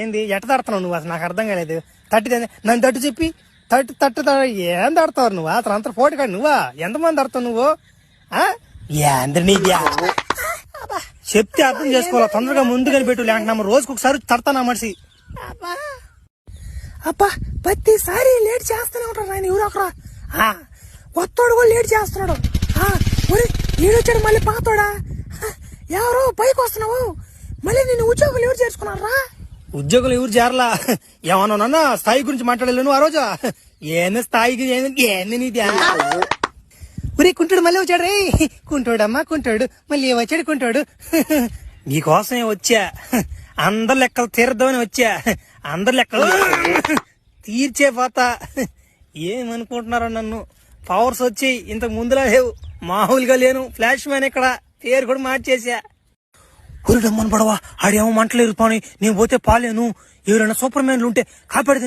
ఏంది ఎట్ట తడుతున్నావు నువ్వు? అసలు నాకు అర్థం కాలేదు. నన్ను తట్టు చెప్పి తట్టు ఏం తడతావు నువ్వు? అసలు అంత పోటీ కాదు నువ్వా? ఎంతమంది తడతావు నువ్వు? చెప్తే అర్థం చేసుకోవాలి. తొందరగా ముందుగానే పెట్టు, లేకుంటే రోజుకి ఒకసారి తడతానా మనిషి. అబ్బా ప్రతిసారి లేట్ చేస్తూనే ఉంటారు ఆయన ఎవరో ఒకరా. కొత్తోడు కూడా లేట్ చేస్తున్నాడు. ఈడొచ్చాడు మళ్ళీ పాతోడా. ఎవరు పైకి వస్తున్నావు? మళ్ళీ నేను ఉద్యోగులు ఎవరు చేర్చుకున్నారా? ఉద్యోగులు ఎవరు చేరలా. ఏమన్నా స్థాయి గురించి మాట్లాడలేను ఆ రోజు. ఏంది స్థాయికి ఏంది నీది? ఉరి కుంటాడు మళ్ళీ వచ్చాడు. రే కుంటాడమ్మా కుంటాడు మళ్ళీ వచ్చాడు కుంటాడు. నీకోసమే వచ్చా, అందరు లెక్కలు తీర్దామని వచ్చా. అందరు లెక్కలు తీర్చే పోతా. ఏమనుకుంటున్నారో నన్ను? పవర్స్ వచ్చి ఇంతకు ముందులా లేవు, మామూలుగా లేను. ఫ్లాష్ మ్యాన్ ఇక్కడ పేరు కూడా మార్చేసా. ఊరిడమ్మని పడవా ఆడేమో మంటలేదు పాని, నేను పోతే పాలేను. ఎవరైనా సూపర్ మ్యాన్లు ఉంటే కాపాడితే